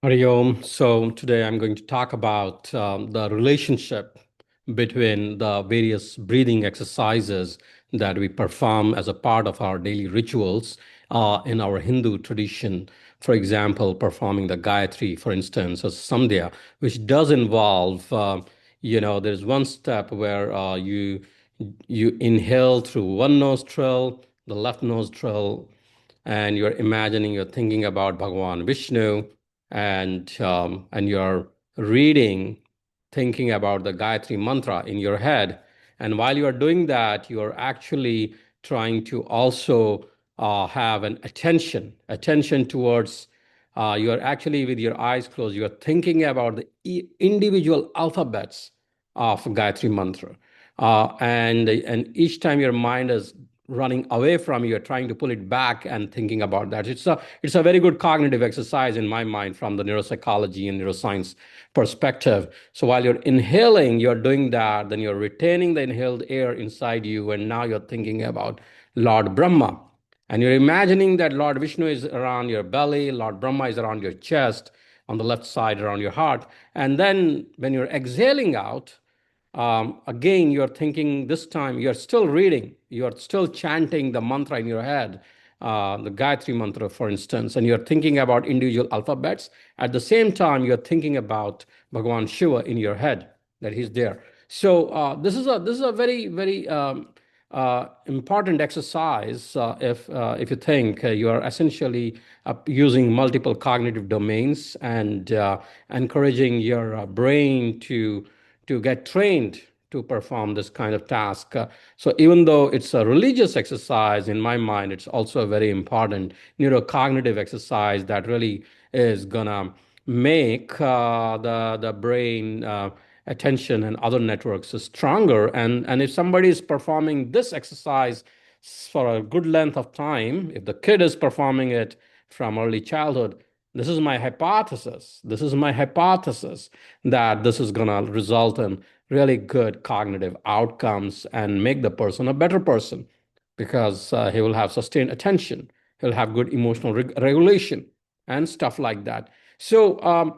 Hari Om. So today I'm going to talk about the relationship between the various breathing exercises that we perform as a part of our daily rituals in our Hindu tradition. For example, performing the Gayatri, for instance, or Sandhya, which does involve, there's one step where you inhale through one nostril, the left nostril, and you're imagining, you're thinking about Bhagwan Vishnu, and you're reading, thinking about the Gayatri mantra in your head. And while you are doing that, you are actually trying to also have an attention towards. You are actually with your eyes closed. You are thinking about the individual alphabets of Gayatri mantra, and each time your mind is running away from you, you're trying to pull it back and thinking about that. It's a very good cognitive exercise in my mind from the neuropsychology and neuroscience perspective. So while you're inhaling, you're doing that, then you're retaining the inhaled air inside you, and now you're thinking about Lord Brahma. And you're imagining that Lord Vishnu is around your belly, Lord Brahma is around your chest, on the left side around your heart. And then when you're exhaling out, again, you're thinking this time, you're still reading, you're still chanting the mantra in your head, the Gayatri mantra, for instance, and you're thinking about individual alphabets. At the same time, you're thinking about Bhagwan Shiva in your head, that he's there. So this is a very important exercise. If you think you are essentially using multiple cognitive domains and encouraging your brain to get trained to perform this kind of task. So even though it's a religious exercise, in my mind, it's also a very important neurocognitive exercise that really is gonna make the brain attention and other networks stronger. And if somebody is performing this exercise for a good length of time, if the kid is performing it from early childhood, this is my hypothesis that this is going to result in really good cognitive outcomes and make the person a better person because he will have sustained attention, he'll have good emotional regulation and stuff like that. So uh,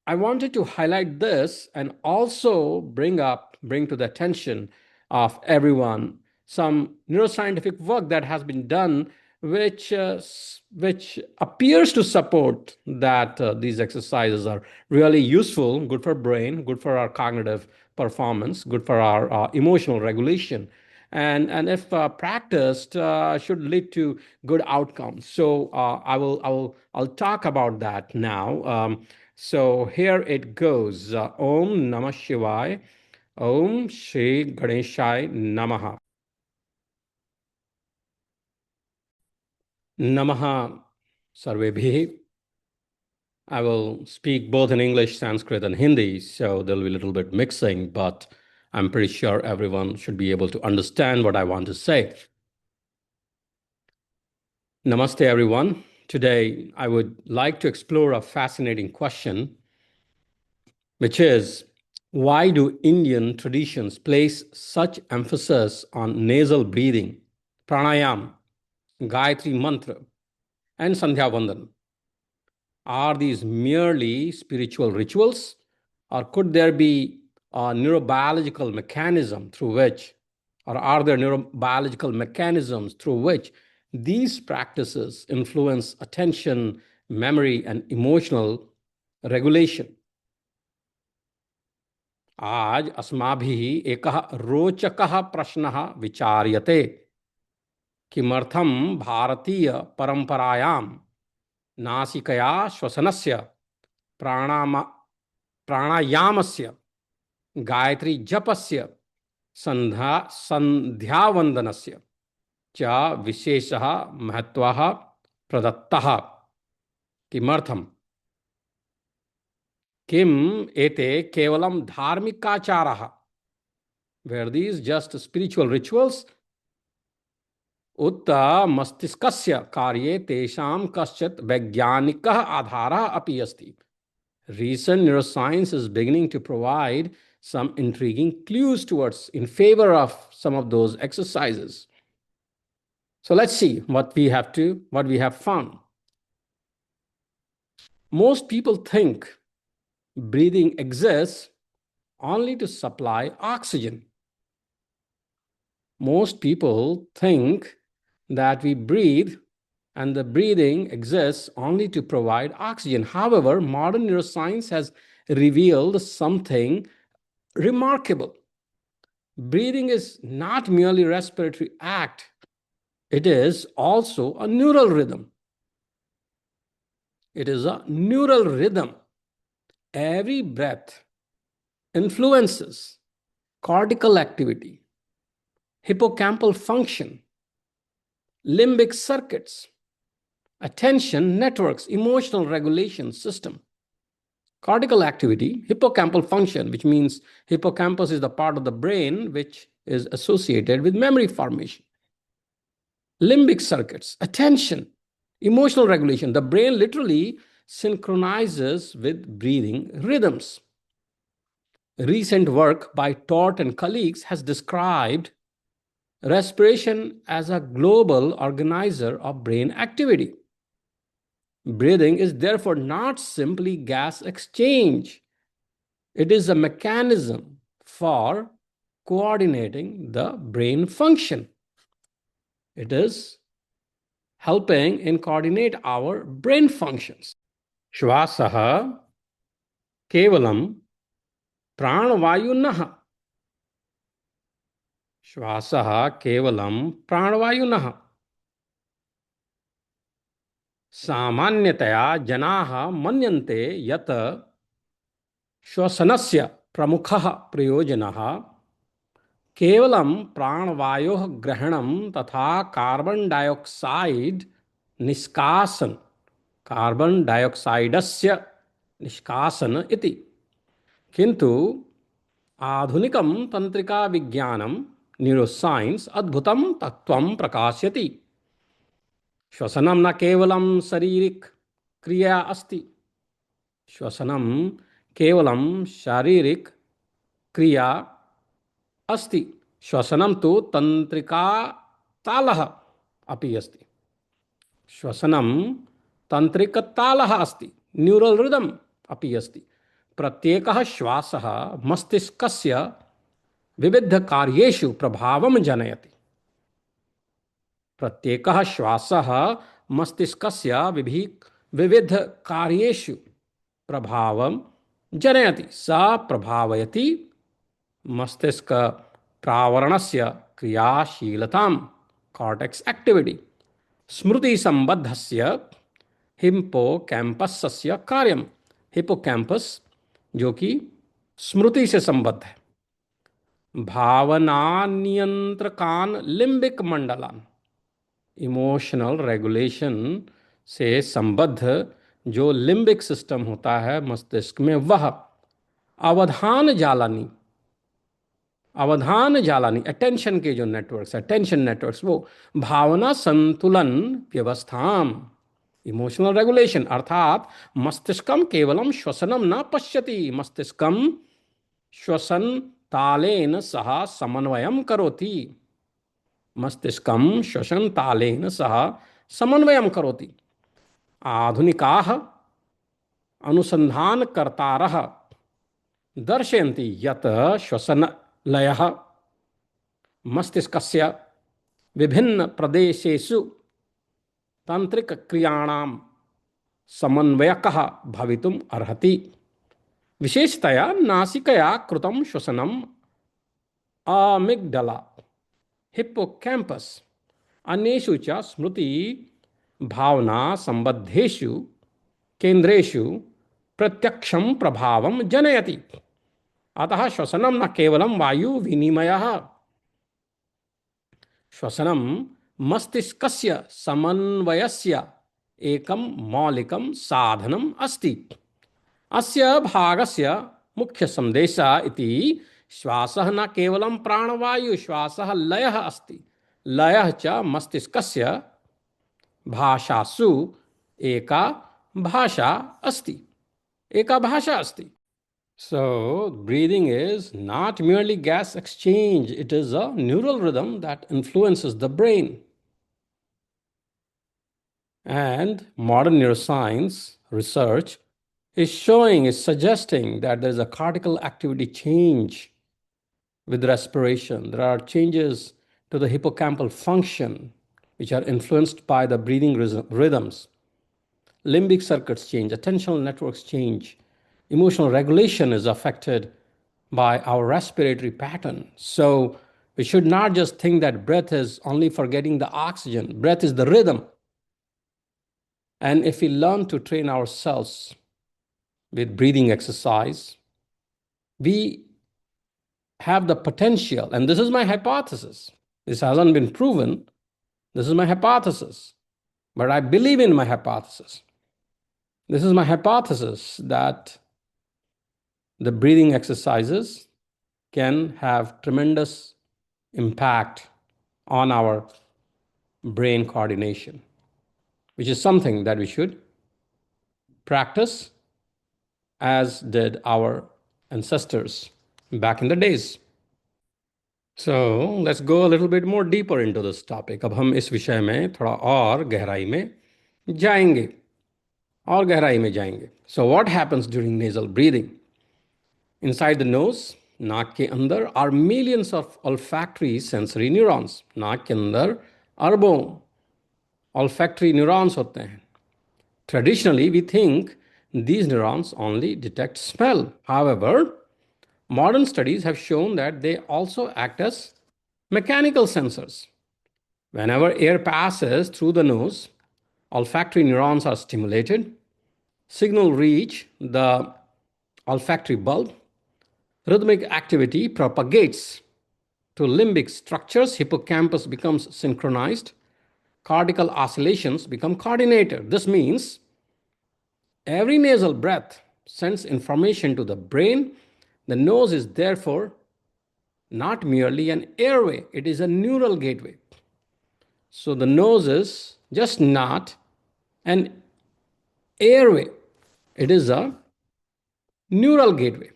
I wanted to highlight this and also bring to the attention of everyone some neuroscientific work that has been done, which appears to support that these exercises are really useful, good for brain, good for our cognitive performance, good for our emotional regulation, and if practiced, should lead to good outcomes. So I'll talk about that now. So here it goes. Om Namah Shivaya. Om Shri Ganeshai Namaha. Namaha Sarvebhi. I will speak both in English, Sanskrit, and Hindi, so there'll be a little bit mixing, but I'm pretty sure everyone should be able to understand what I want to say. Namaste, everyone. Today, I would like to explore a fascinating question, which is why do Indian traditions place such emphasis on nasal breathing, pranayam, Gayatri mantra, and Sandhya Vandan? Are these merely spiritual rituals, or could there be a neurobiological mechanism through which, or are there neurobiological mechanisms through which these practices influence attention, memory, and emotional regulation? आज अस्माभिः एकः रोचकः प्रश्नः विचार्यते किमर्थं भारतीय परंपरायां नासिकया श्वसनस्य प्राणाम प्राणायामस्य गायत्री जपस्य संध्यावंदनस्य च विशेषः महत्वः प्रदत्तः किमर्थम् किम एते केवलं धार्मिकाचारः were these just spiritual rituals उत मस्तिष्कस्य कार्ये तेषां कश्चित् वैज्ञानिकः आधारः अपि अस्ति. Recent neuroscience is beginning to provide some intriguing clues towards in favor of some of those exercises. So let's see what we have found. Most people think breathing exists only to supply oxygen. Most people think that we breathe and the breathing exists only to provide oxygen. However, modern neuroscience has revealed something remarkable. Breathing is not merely a respiratory act, it is also a neural rhythm. It is a neural rhythm. Every breath influences cortical activity, hippocampal function, limbic circuits, attention networks, emotional regulation system. Cortical activity, hippocampal function, which means hippocampus is the part of the brain which is associated with memory formation. Limbic circuits, attention, emotional regulation. The brain literally synchronizes with breathing rhythms. Recent work by Tort and colleagues has described respiration as a global organizer of brain activity. Breathing is therefore not simply gas exchange, it is a mechanism for coordinating the brain function. It is helping in coordinate our brain functions. Shvasaha kevalam pranavayunah. Shvasaha kevalam pranavayunah. सामान्यतया जनाः मन्यन्ते यत् श्वसनस्य प्रमुखः प्रयोजनः केवलं प्राणवायोः ग्रहणं तथा carbon dioxide निष्कासन कार्बन डाइऑक्साइडस्य निष्कासन इति। किन्तु आधुनिकं तंत्रिका विज्ञानं न्यूरोसाइंस अद्भुतं तत्त्वं प्रकाशयति। श्वसनं न केवलं शारीरिक क्रिया अस्ति, श्वसनं केवलं शारीरिक क्रिया अस्ति, श्वसनं तु तंत्रिका तालः अपि अस्ति। श्वसनं तंत्रिकतालः अस्ति, न्यूरल रिदम अपि अस्ति। प्रत्येकः श्वासः मस्तिष्कस्य विविधकार्येषु प्रभावं जनयति। प्रत्येकः श्वासः मस्तिष्कस्य विविधकार्येषु प्रभावं जनयति। स प्रभावयति मस्तिष्क प्रावरणस्य क्रियाशीलतां, कॉर्टेक्स एक्टिविटी, स्मृति संबद्धस्य हिप्पोकैम्पसस्य कार्यम। हिप्पोकैम्पस जो कि स्मृति से संबद्ध है। भावना नियंत्रकान लिम्बिक मंडलान, इमोशनल रेगुलेशन से संबद्ध जो लिम्बिक सिस्टम होता है मस्तिष्क में, वह अवधान जालानी अटेंशन के जो नेटवर्क्स, अटेंशन नेटवर्क्स, वो भावना संतुलन व्यवस्थाम, इमोशनल रेगुलेशन, अर्थात मस्तिष्कम केवलम श्वसनम न पश्यति, मस्तिष्कम श्वसन तालेन सह समन्वयम करोति। मस्तिष्कम श्वसन तालेन सह समन्वयम करोति। आधुनिकाः अनुसंधानकर्तारः दर्शयन्ति यत् श्वसनलयः मस्तिष्कस्य विभिन्न प्रदेशेषु तांत्रिकक्रियाणां समन्वयकः भवितुम् अर्हति। विशेषतया नासिकया कृतं श्वसनम् अमिग्डला, हिप्पोकैम्पस, अन्येषु च स्मृति भावना संबद्धेषु केंद्रेषु प्रत्यक्षं प्रभावं जनयति। अतः श्वसनं न केवलं वायु विनिमयः, श्वसनं मस्तिष्कस्य समन्वयस्य एकं मौलिकं साधनम् अस्ति। अस्य भागस्य मुख्य संदेशः इति श्वासः न केवलं प्राणवायु, श्वासः लयः अस्ति। लयः च मस्तिष्कस्य भाषासु एका भाषा अस्ति, एका भाषा अस्ति। So, breathing is not merely gas exchange, it is a neural rhythm that influences the brain. And modern neuroscience research is suggesting that there's a cortical activity change with respiration. There are changes to the hippocampal function, which are influenced by the breathing rhythms. Limbic circuits change, attentional networks change, emotional regulation is affected by our respiratory pattern. So we should not just think that breath is only for getting the oxygen. Breath is the rhythm. And if we learn to train ourselves with breathing exercise, we have the potential, and this is my hypothesis. This hasn't been proven. This is my hypothesis, but I believe in my hypothesis. This is my hypothesis that the breathing exercises can have tremendous impact on our brain coordination, which is something that we should practice as did our ancestors back in the days. So let's go a little bit more deeper into this topic. अब हम इस विषय में थोड़ा और गहराई में जाएंगे और गहराई में जाएंगे. So what happens during nasal breathing? Inside the nose, नाक के अंदर are millions of olfactory sensory neurons. नाक के अंदर अरबों olfactory neurons होते हैं. Traditionally, we think these neurons only detect smell. However, modern studies have shown that they also act as mechanical sensors. Whenever air passes through the nose, olfactory neurons are stimulated, signal reach the olfactory bulb, rhythmic activity propagates to limbic structures, hippocampus becomes synchronized, cortical oscillations become coordinated. This means every nasal breath sends information to the brain. The nose is therefore not merely an airway, it is a neural gateway. So the nose is just not an airway, it is a neural gateway.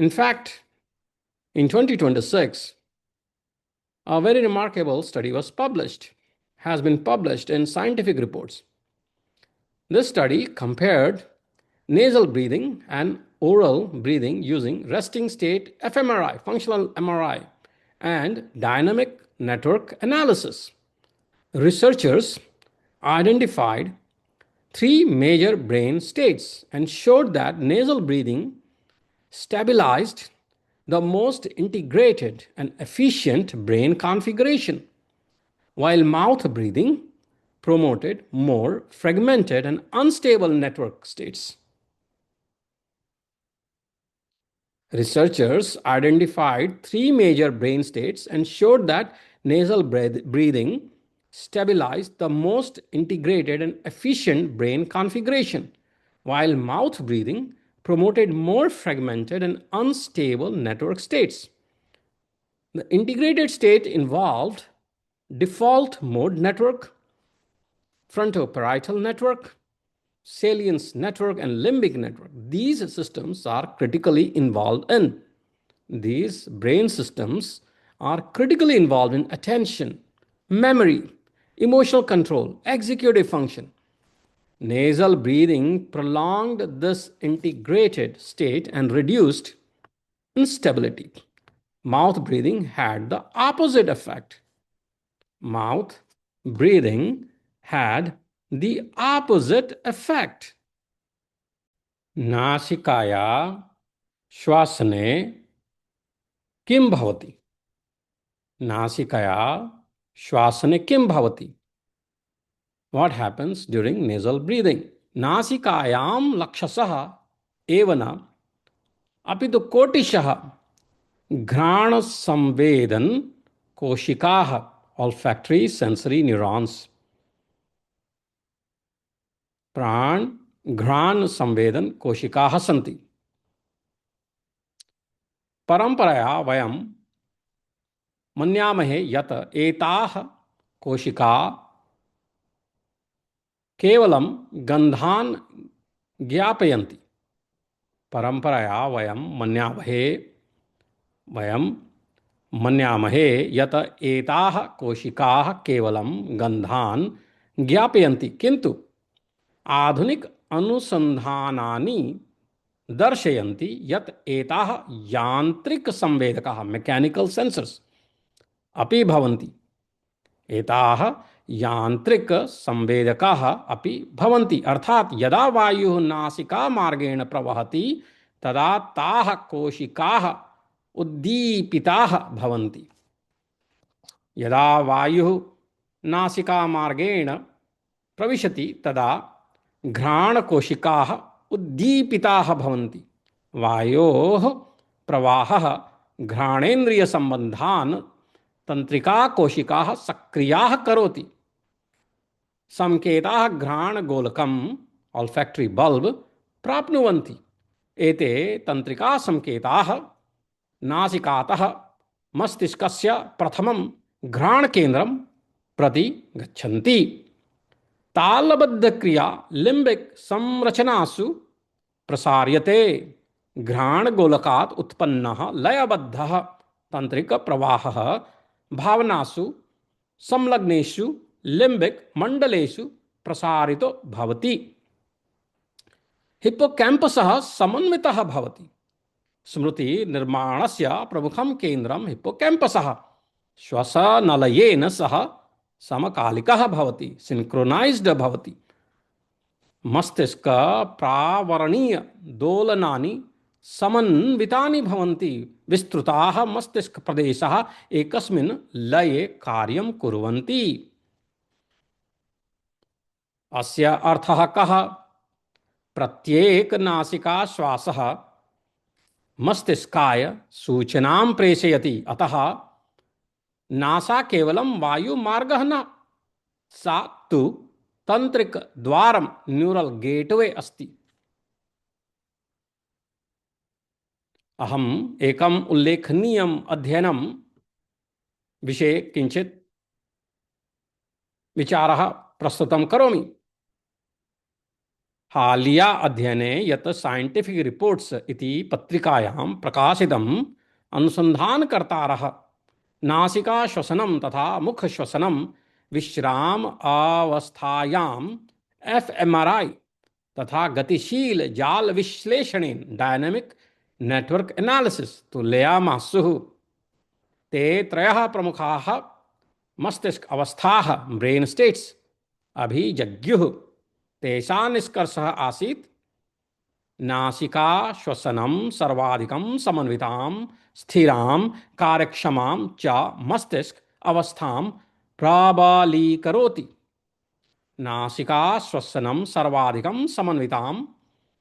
In fact, in 2026, a very remarkable study has been published in scientific reports. This study compared nasal breathing and oral breathing using resting state fMRI, functional MRI, and dynamic network analysis. Researchers identified three major brain states and showed that nasal breathing stabilized the most integrated and efficient brain configuration, while mouth breathing promoted more fragmented and unstable network states. Researchers identified three major brain states and showed that nasal breathing stabilized the most integrated and efficient brain configuration, while mouth breathing promoted more fragmented and unstable network states. The integrated state involved default mode network, frontoparietal network, salience network, and limbic network. These systems are critically involved in. These brain systems are critically involved in attention, memory, emotional control, executive function. Nasal breathing prolonged this integrated state and reduced instability. Mouth breathing had the opposite effect. Mouth breathing had the opposite effect. नासिकाया श्वासने किं भवति? नासिकाया श्वासने किं भवति? What happens during nasal breathing? नासिकायां लक्षसः एव न अपितु कोटिशः घ्राण संवेदन कोशिकाः olfactory sensory neurons. प्राण घ्राण संवेदन कोशिकाः सन्ति. परंपरया वयं मन्यामहे यत् एताः कोशिकाः केवलं गन्धान् ज्ञापयन्ति. परंपरया वयं मन्यामहे यत् एताः कोशिकाः केवलं गन्धान् ज्ञापयन्ति, किन्तु आधुनिक अनुसंधानानि दर्शयन्ति यत् एताः यांत्रिक संवेदकाः मैकेनिकल सेंसर्स अपि भवन्ति। एताः यांत्रिक संवेदकाः अपि भवन्ति, अर्थात यदा वायुः नासिकामार्गेण प्रवहति तदा ताः कोशिकाः उद्दीपिताः भवन्ति। यदा वायुः नासिकामार्गेण प्रविशति तदा घ्राणकोशिकाः उद्दीपिताः भवन्ति। वायोः प्रवाहः घ्राणेन्द्रियसम्बन्धान् तंत्रिकाकोशिकाः सक्रियाः करोति। संकेताः घ्राणगोलकम् ऑल्फैक्टरी बल्ब प्राप्नुवन्ति। एते तंत्रिकासंकेताः नासिकातः मस्तिष्कस्य प्रथमं घ्राणकेन्द्रं प्रति गच्छन्ति। तालबद्धक्रिया लिम्बिक संरचनासु प्रसार्यते। घ्राणगोलकात् उत्पन्नः लयबद्धः तंत्रिक प्रवाहः भावनासु संलग्नेषु लिम्बिक मंडलेषु प्रसारितो भवति। हिप्पोकैम्पसः समन्वितः भवति। स्मृति निर्माणस्य प्रमुखं केन्द्रं हिप्पोकैम्पसः श्वसनलयेन सह समकालिकः भवति, सिंक्रोनाइज्ड भवति। मस्तिष्क प्रावरणीय दोलनानि समन्वितानि भवन्ति। विस्तृताः मस्तिष्क प्रदेशाः एकस्मिन् लये कार्यं कुर्वन्ति। अस्य अर्थः कः? प्रत्येक नासिका श्वासः मस्तिष्काय सूचनां प्रेषयति। अतः नासा केवलं वायुमार्गः न, सा तु तंत्रिक द्वारं न्यूरल गेटवे अस्ति। अहम् एकम् उल्लेखनीयम् अध्ययनं विषये किञ्चित् विचारः प्रस्तुतं करोमि। हालिया अध्ययने यत् साइंटिफिक रिपोर्ट्स इति पत्रिकायां प्रकाशितम् अनुसन्धानकर्तारः नासिका श्वसनं तथा मुख श्वसनं विश्राम अवस्थायां एफएमआरआई तथा गतिशील जाल विश्लेषणेन डायनेमिक नेटवर्क एनालिसिस तुलयामासुः। ते त्रयः प्रमुखाः मस्तिष्क अवस्थाः ब्रेन स्टेट्स अभिजज्ञुः। तेषां निष्कर्षः आसीत् नासिका श्वसनं सर्वाधिकं समन्वितां स्थिरां कार्यक्षमां च मस्तिष्क अवस्थां प्रबलीकरोति। नासिका श्वसनं सर्वाधिकं समन्वितां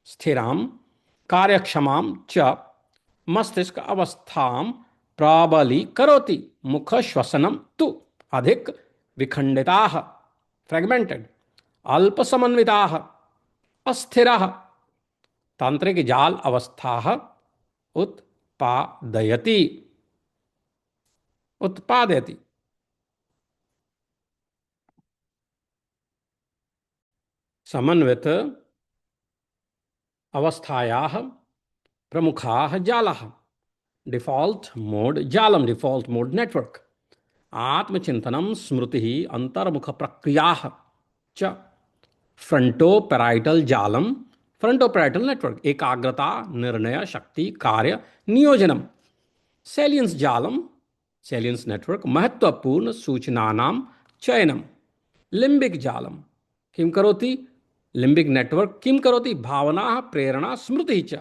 स्थिरां कार्यक्षमां च मस्तिष्क अवस्थां प्रबलीकरोति। मुख श्वसनं तु अधिक विखंडिताः फ्रेगमेंटेड अल्पसमन्विताः अस्थिराः तांत्रिक जाल अवस्थाः उत्पादयति। समन्वित अवस्थायाः प्रमुखाः जालाः डिफॉल्ट मोड जालम, डिफॉल्ट मोड नेटवर्क, आत्मचिंतनम, स्मृतिः, अंतर्मुख प्रक्रियाः च फ्रंटोपैराइटल जालम, फ्रंटोपैराइटल नेटवर्क, एकाग्रता, निर्णय शक्ति, कार्य नियोजनम, सेलियंस जालम, सेलियंस नेटवर्क, महत्वपूर्ण सूचनानां चयनम, लिम्बिक जालम किं करोति, लिम्बिक नेटवर्क किं करोति, भावना, प्रेरणा, स्मृति च।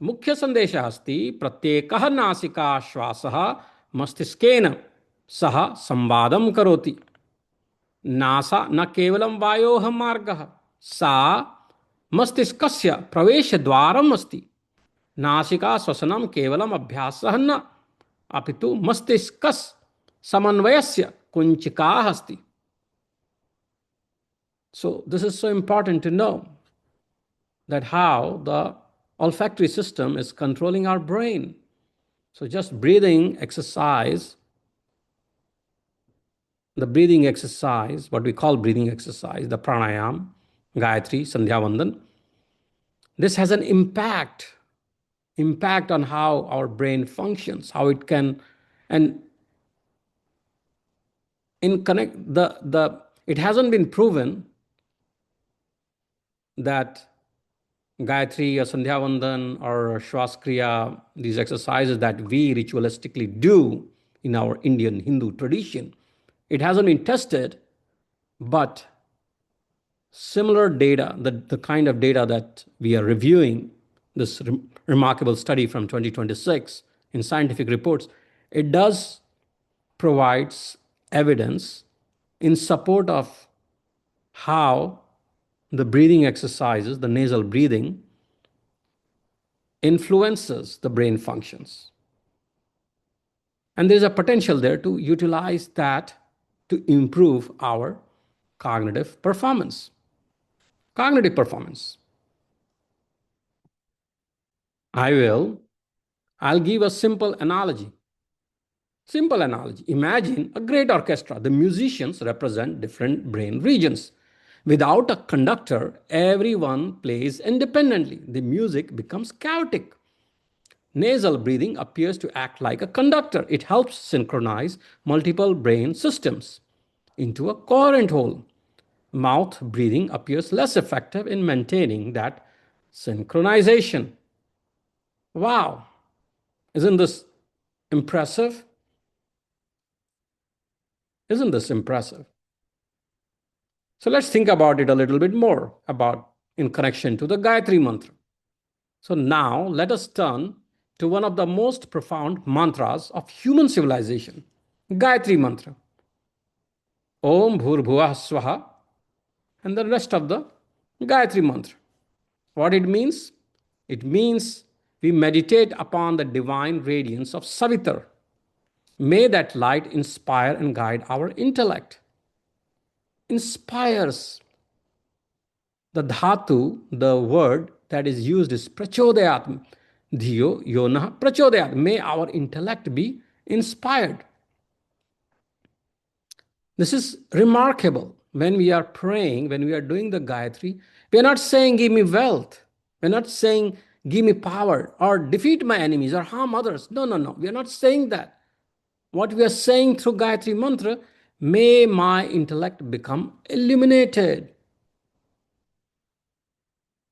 मुख्य संदेशः अस्ति प्रत्येकः नासिकाश्वासः मस्तिष्केन सह संवादं करोति। नासा न केवलं वायोः मार्गः, सा मस्तिष्कस्य प्रवेशद्वारम् अस्ति। नासिका श्वसनं केवलम् अभ्यासः न, अपितु मस्तिष्कस्य समन्वयस्य कुञ्चिका अस्ति। So this is so important to know that how the olfactory system is controlling our brain. So just breathing exercise, the breathing exercise, what we call breathing exercise, the pranayam, Gayatri, Sandhya Vandan, this has an impact on how our brain functions, how it can, and in connect it hasn't been proven that Gayatri or Sandhya Vandan or Shwaskriya, these exercises that we ritualistically do in our Indian Hindu tradition, it hasn't been tested, but similar data, the kind of data that we are reviewing, this remarkable study from 2026 in scientific reports, it does provides evidence in support of how the breathing exercises, the nasal breathing, influences the brain functions. And there's a potential there to utilize that to improve our cognitive performance. Cognitive performance. I'll give a simple analogy. Simple analogy. Imagine a great orchestra. The musicians represent different brain regions. Without a conductor, everyone plays independently. The music becomes chaotic. Nasal breathing appears to act like a conductor. It helps synchronize multiple brain systems into a coherent whole. Mouth breathing appears less effective in maintaining that synchronization. Wow, isn't this impressive? Isn't this impressive? So let's think about it a little bit more about in connection to the Gayatri Mantra. So now let us turn to one of the most profound mantras of human civilization, Gayatri Mantra. Om Bhurbhuvah Swaha, and the rest of the Gayatri Mantra. What it means? It means we meditate upon the divine radiance of Savitar. May that light inspire and guide our intellect. Inspires. The dhatu, the word that is used is prachodayat. Dhiyo yonah prachodayat. May our intellect be inspired. This is remarkable. When we are praying, when we are doing the Gayatri, we are not saying, give me wealth. We're not saying, give me power or defeat my enemies or harm others. No, no, no. We are not saying that. What we are saying through Gayatri Mantra, may my intellect become illuminated.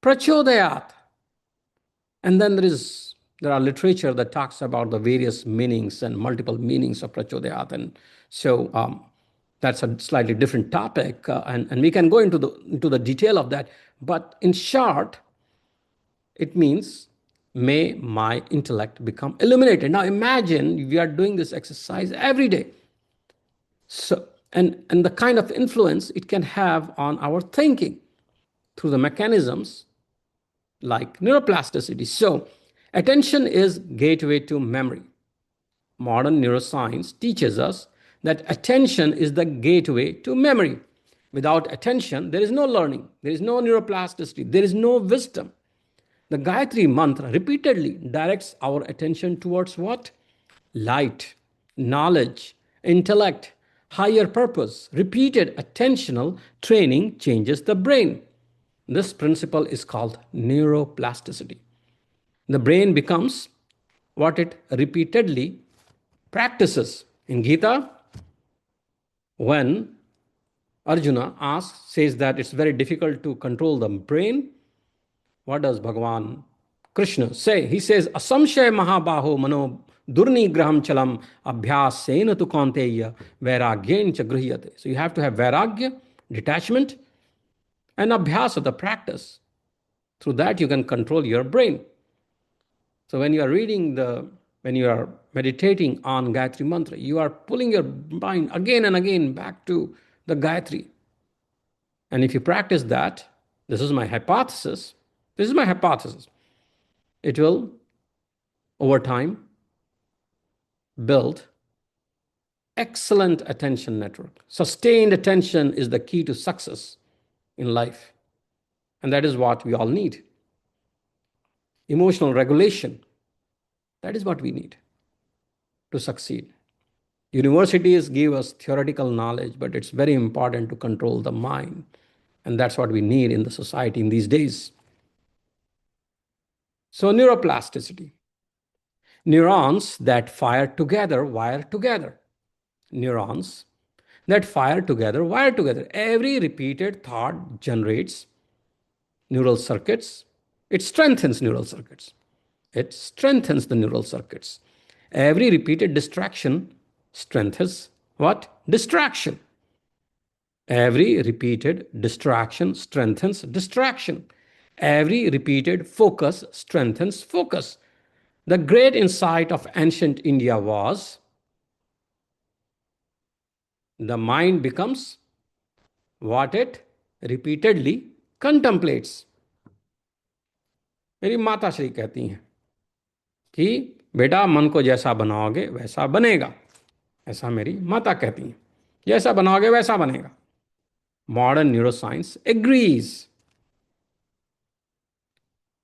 Prachodayat. And then there are literature that talks about the various meanings and multiple meanings of prachodayat. And so that's a slightly different topic, and we can go into the detail of that. But in short, it means may my intellect become illuminated. Now imagine we are doing this exercise every day. So and the kind of influence it can have on our thinking through the mechanisms like neuroplasticity. So attention is gateway to memory. Modern neuroscience teaches us that attention is the gateway to memory. Without attention, there is no learning, there is no neuroplasticity, there is no wisdom. The Gayatri Mantra repeatedly directs our attention towards what? Light, knowledge, intellect, higher purpose. Repeated attentional training changes the brain. This principle is called neuroplasticity. The brain becomes what it repeatedly practices. In Gita, when Arjuna says that it's very difficult to control the brain, what does Bhagavan Krishna say? He says, Asamshay Mahabaho Mano Durni Graham Chalam Abhyasena tu Kaunteya Vairagyen cha Grihiyate. So you have to have Vairagya, detachment, and Abhyasa, the practice. Through that, you can control your brain. So when you are meditating on Gayatri Mantra, you are pulling your mind again and again back to the Gayatri. And if you practice that, this is my hypothesis, it will, over time, build excellent attention network. Sustained attention is the key to success in life. And that is what we all need. Emotional regulation, that is what we need to succeed. Universities give us theoretical knowledge, but it's very important to control the mind. And that's what we need in the society in these days. So neuroplasticity. Neurons that fire together, wire together. Neurons that fire together, wire together. Every repeated thought generates neural circuits. It strengthens neural circuits. It strengthens the neural circuits. Every repeated distraction strengthens what? Distraction. Every repeated distraction strengthens distraction. Every repeated focus strengthens focus. The great insight of ancient India was the mind becomes what it repeatedly contemplates. मेरी माता श्री कहती हैं कि बेटा मन को जैसा बनाओगे वैसा बनेगा, ऐसा मेरी माता कहती हैं, जैसा बनाओगे वैसा बनेगा. Modern neuroscience agrees.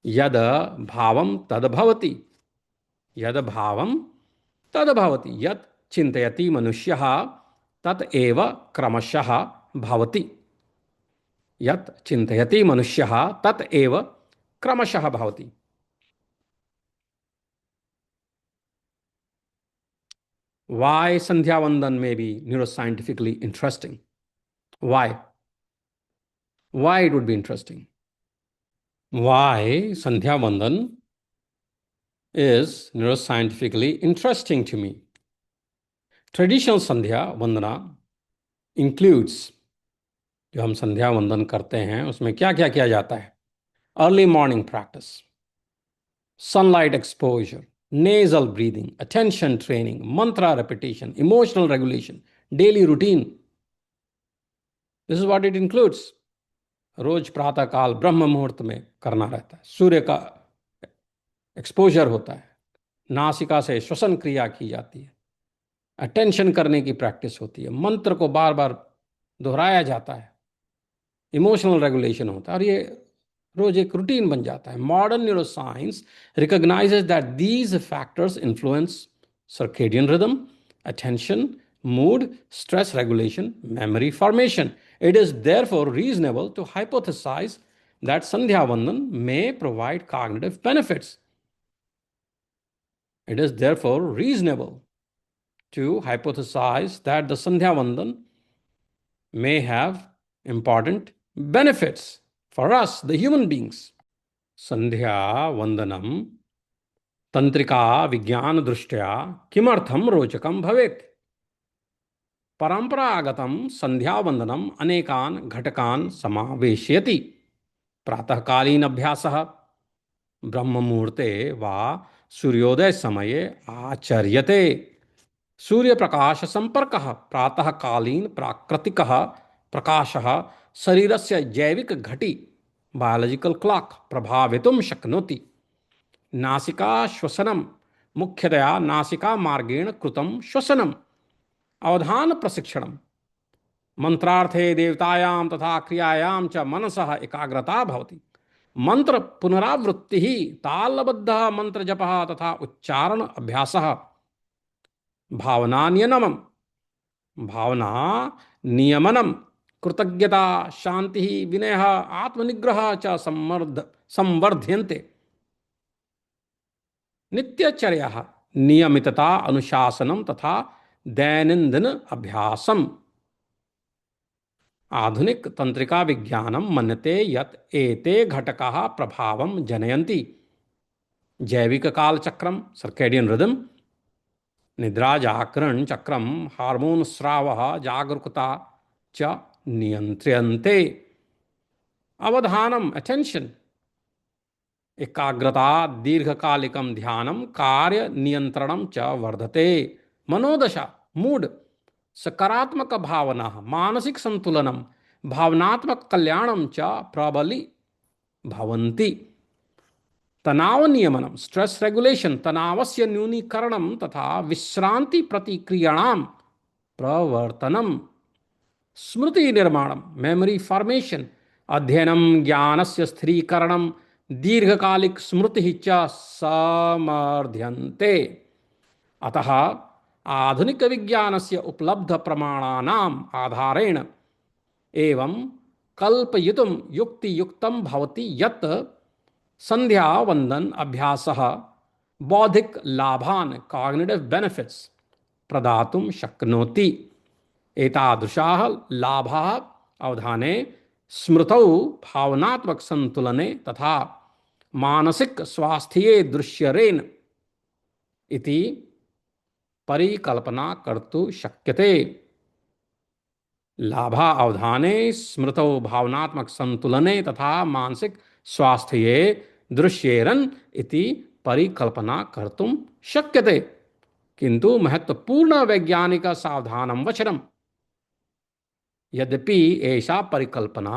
यद भावम तद भवति. यद भावम तद भवति. यत् चिंतयति मनुष्यः तत् एव क्रमशः भवति. यत् चिंतयति मनुष्यः तत् एव क्रमशः भवति. Why Sandhya Vandan may be neuroscientifically interesting? Why? Why it would be interesting? Why Sandhya Vandan is neuroscientifically interesting to me? Traditional Sandhya Vandana includes, जो हम संध्या वंदन करते हैं उसमें क्या क्या किया जाता है? Early morning practice, sunlight exposure, nasal breathing, attention training, mantra repetition, emotional regulation, daily routine. This is what it includes. रोज प्रातः काल ब्रह्म मुहूर्त में करना रहता है. सूर्य का एक्सपोजर होता है. नासिका से श्वसन क्रिया की जाती है. अटेंशन करने की प्रैक्टिस होती है. मंत्र को बार बार दोहराया जाता है. इमोशनल रेगुलेशन होता है और ये रोज एक रूटीन बन जाता है. Modern neuroscience recognises that these factors influence circadian rhythm, attention, mood, stress regulation, memory formation. It is therefore reasonable to hypothesize that Sandhya Vandan may provide cognitive benefits. It is therefore reasonable to hypothesize that the Sandhya Vandan may have important benefits for us, the human beings. Sandhya Vandanam तंत्रिका विज्ञान दृष्ट्या किमर्थम रोचकम भवेत्. परंपरागतम संध्या वंदनम अनेकान घटकान समावेशयति. प्रातःकालीन अभ्यासः ब्रह्म मुहूर्ते वा सूर्योदय समये आचर्यते. सूर्य प्रकाश संपर्कः प्रातःकालीन प्राकृतिकः प्रकाशः शरीरस्य जैविक घटी बायोलॉजिकल क्लॉक प्रभावितुं शक्नोति. नासिका श्वसनम मुख्यतया नासिका मार्गेण कृतं श्वसनम. अवधान प्रशिक्षणम मंत्रार्थे देवतायां तथा क्रियायां च मनसः एकाग्रता भवति. मंत्र पुनरावृत्ति ही तालबद्धः मंत्र जपः तथा उच्चारण अभ्यासः. भावना नियमनम कृतज्ञता शांति विनयः आत्मनिग्रहः च संवर्ध्यन्ते. नित्यचर्या नियमितता अनुशासनम तथा दैनंदिन अभ्यासम. आधुनिक तंत्रिका विज्ञानम मन्यते यत् एते घटकाः प्रभावं जनयन्ति. जैविक काल चक्रम सर्केडियन रिदम, निद्रा जागरण चक्रम हार्मोन स्रावः जागरूकता च नियंत्र्यन्ते. अवधानम अटेंशन, एकाग्रता दीर्घकालिकम ध्यानम कार्य नियंत्रणम च वर्धते. मनोदशा मूड, सकारात्मक भावना मानसिक संतुलनम भावनात्मक कल्याणम च प्रबली भवन्ति. तनाव नियमनम स्ट्रेस रेगुलेशन तनावस्य न्यूनीकरणम तथा विश्रांति प्रतिक्रियाणाम प्रवर्तनम. स्मृति निर्माणम मेमोरी फॉर्मेशन अध्ययनम ज्ञानस्य स्थिरीकरणम दीर्घकालिक स्मृति च समर्थ्यन्ते. अतः आधुनिक विज्ञानस्य उपलब्ध प्रमाणानाम् आधारेण एवं कल्पयितुं युक्तियुक्तं भवति यत् संध्या वंदन अभ्यासः बौद्धिक लाभान् कॉग्निटिव बेनिफिट्स प्रदातुं शक्नोति. एतादृशाः लाभाः अवधाने स्मृतौ भावनात्मक संतुलने तथा मानसिक स्वास्थ्ये दृश्यरेन इति परिकल्पना कर्तुं शक्यते। लाभा अवधाने स्मृतौ भावनात्मक संतुलने तथा मानसिक स्वास्थ्ये दृश्येरन इति परिकल्पना कर्तुं शक्यते। किंतु महत्वपूर्ण वैज्ञानिक सावधानम वचनम। यद्यपि ऐसा परिकल्पना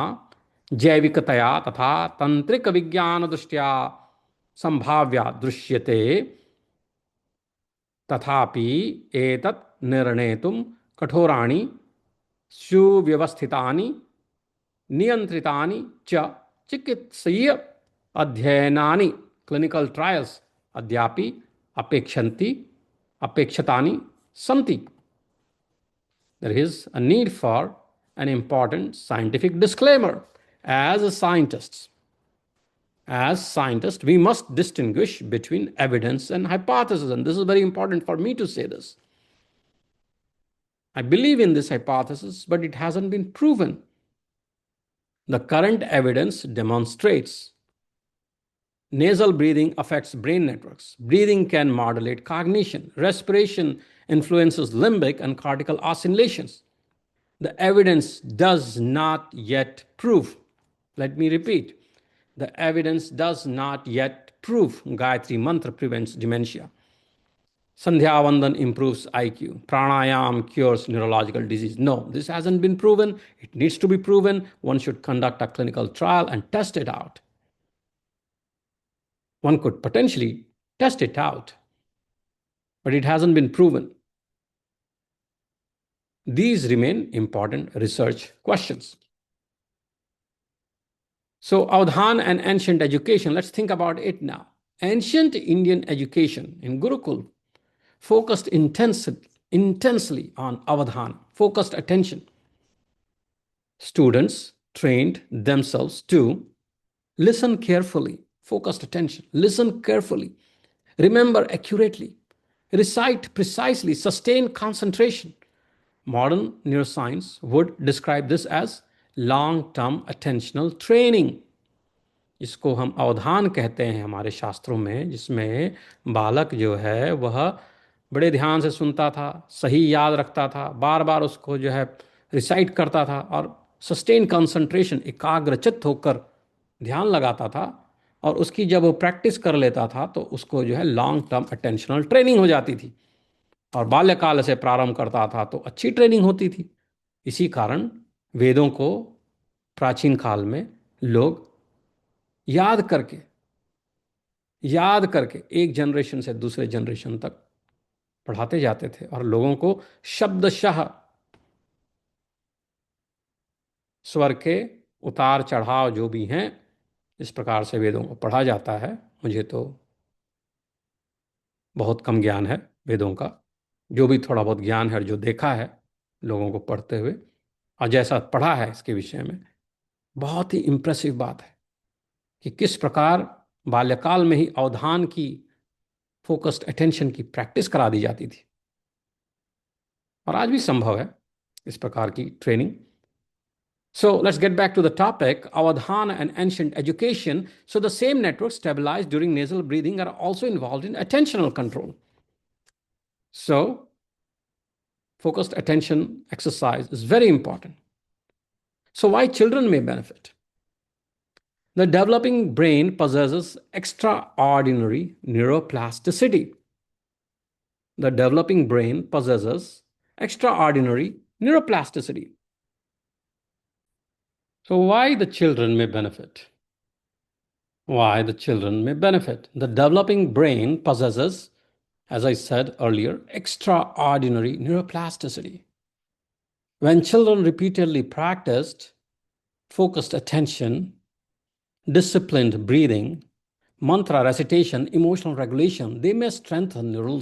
जैविकतया तथा तंत्रिक विज्ञान दृष्टया संभाव्या दृश्यते, तथापि एतत् निर्णेतुं कठोराणि सुव्यवस्थितानि नियंत्रितानि च चिकित्सीय अध्ययनानि क्लिनिकल ट्रायल्स अद्यापि अपेक्षन्ति अपेक्षितानि सन्ति। There is a need for an important scientific disclaimer. As scientists, we must distinguish between evidence and hypothesis, and this is very important for me to say this. I believe in this hypothesis, but it hasn't been proven. The current evidence demonstrates nasal breathing affects brain networks. Breathing can modulate cognition. Respiration influences limbic and cortical oscillations. The evidence does not yet prove, let me repeat, the evidence does not yet prove Gayatri Mantra prevents dementia. Sandhya Vandan improves IQ. Pranayam cures neurological disease. No, this hasn't been proven. It needs to be proven. One should conduct a clinical trial and test it out. One could potentially test it out, but it hasn't been proven. These remain important research questions. So, Avadhan and ancient education, let's think about it now. Ancient Indian education in Gurukul focused intensely on Avadhan, focused attention. Students trained themselves to listen carefully, focused attention, listen carefully, remember accurately, recite precisely, sustain concentration. Modern neuroscience would describe this as long-term attentional training. इसको हम अवधान कहते हैं हमारे शास्त्रों में, जिसमें बालक जो है वह बड़े ध्यान से सुनता था, सही याद रखता था, बार बार उसको जो है रिसाइट करता था और सस्टेन कंसंट्रेशन, एकाग्रचित्त होकर ध्यान लगाता था, और उसकी जब वो प्रैक्टिस कर लेता था तो उसको जो है लॉन्ग टर्म अटेंशनल ट्रेनिंग हो जाती थी, और बाल्यकाल से प्रारंभ करता था तो अच्छी ट्रेनिंग होती थी। इसी कारण वेदों को प्राचीन काल में लोग याद करके एक जनरेशन से दूसरे जनरेशन तक पढ़ाते जाते थे, और लोगों को शब्दशः स्वर के उतार चढ़ाव जो भी हैं, इस प्रकार से वेदों को पढ़ा जाता है। मुझे तो बहुत कम ज्ञान है वेदों का, जो भी थोड़ा बहुत ज्ञान है, जो देखा है लोगों को पढ़ते हुए और जैसा पढ़ा है इसके विषय में, बहुत ही इम्प्रेसिव बात है कि किस प्रकार बाल्यकाल में ही अवधान की, फोकस्ड अटेंशन की प्रैक्टिस करा दी जाती थी, और आज भी संभव है इस प्रकार की training. So let's get back to the topic, Avadhana and ancient education. So the same networks stabilized during nasal breathing are also involved in attentional control. So focused attention exercise is very important. So why children may benefit? The developing brain possesses extraordinary neuroplasticity. The developing brain possesses extraordinary neuroplasticity. So why the children may benefit? Why the children may benefit? The developing brain possesses, as I said earlier, extraordinary neuroplasticity. When children repeatedly practiced focused attention, disciplined breathing, mantra recitation, emotional regulation, they may strengthen neural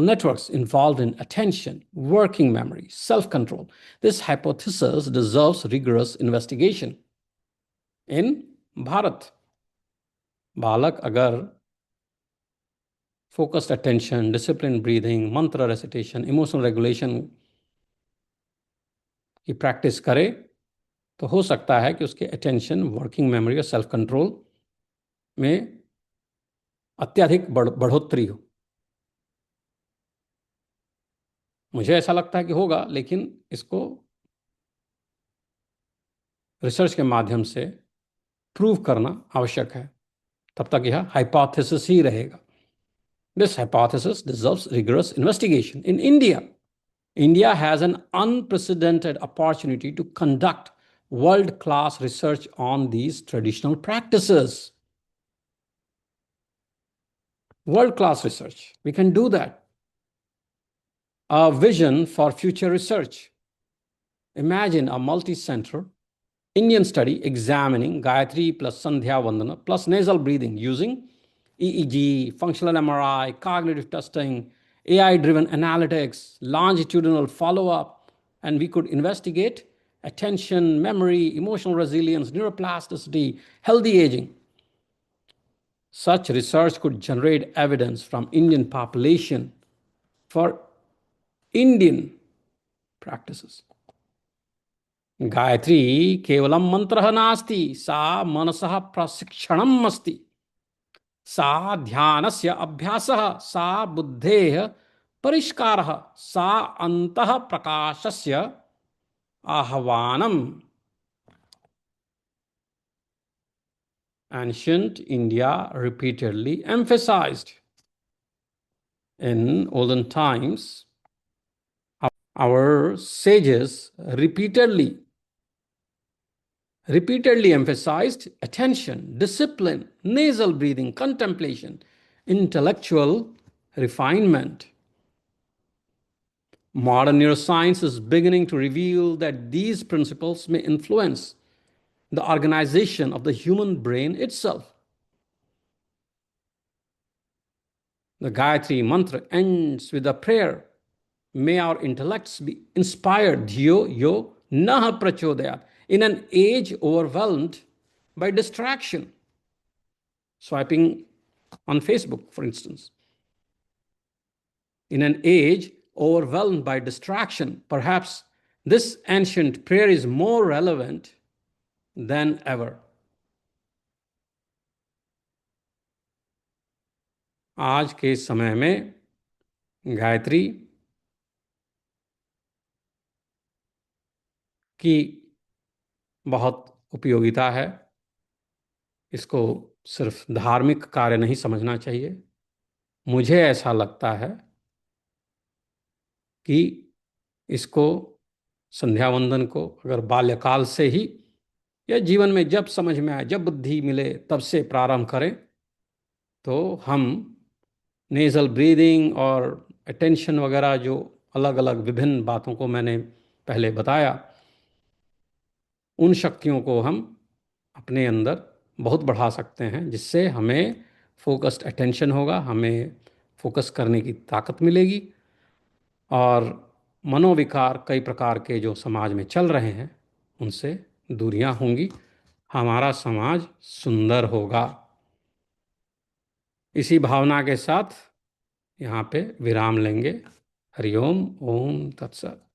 networks involved in attention, working memory, self-control. This hypothesis deserves rigorous investigation. In Bharat, बालक अगर focused attention, discipline breathing, मंत्र recitation, emotional regulation की practice करे तो हो सकता है कि उसके अटेंशन, वर्किंग मेमोरी और सेल्फ कंट्रोल में अत्यधिक बढ़ोतरी हो। मुझे ऐसा लगता है कि होगा, लेकिन इसको रिसर्च के माध्यम से प्रूव करना आवश्यक है। तब तक यह हाइपोथेसिस ही रहेगा। This hypothesis deserves rigorous investigation. In India, India has an unprecedented opportunity to conduct world-class research on these traditional practices. World-class research. We can do that. A vision for future research. Imagine a multi-center Indian study examining Gayatri plus Sandhya Vandana plus nasal breathing using EEG, functional MRI, cognitive testing, AI-driven analytics, longitudinal follow-up, and we could investigate attention, memory, emotional resilience, neuroplasticity, healthy aging. Such research could generate evidence from Indian population for Indian practices. Gayatri केवलं मंत्रः नास्ति, सा मनसः प्रशिक्षणम् अस्ति, सा ध्यानस्य अभ्यासः, सा बुद्धेः परिष्कारः, सा अन्तः प्रकाशस्य आह्वानम्. Ancient India repeatedly emphasized. In olden times, our sages repeatedly emphasized attention, discipline, nasal breathing, contemplation, intellectual refinement. Modern neuroscience is beginning to reveal that these principles may influence the organization of the human brain itself. The Gayatri mantra ends with a prayer. May our intellects be inspired, dhiyo yo naha prachodayat, in an age overwhelmed by distraction. Swiping on Facebook, for instance. In an age overwhelmed by distraction, perhaps this ancient prayer is more relevant than ever. आज के समय में गायत्री की बहुत उपयोगिता है। इसको सिर्फ धार्मिक कार्य नहीं समझना चाहिए। मुझे ऐसा लगता है कि इसको, संध्या वंदन को, अगर बाल्यकाल से ही या जीवन में जब समझ में आए, जब बुद्धि मिले, तब से प्रारंभ करें तो हम नेजल ब्रीदिंग और अटेंशन वगैरह जो अलग अलग विभिन्न बातों को मैंने पहले बताया, उन शक्तियों को हम अपने अंदर बहुत बढ़ा सकते हैं, जिससे हमें फोकस्ड अटेंशन होगा, हमें फोकस करने की ताकत मिलेगी और मनोविकार कई प्रकार के जो समाज में चल रहे हैं उनसे दूरियां होंगी। हमारा समाज सुंदर होगा। इसी भावना के साथ यहाँ पे विराम लेंगे। हरिओम, ओम तत्सत।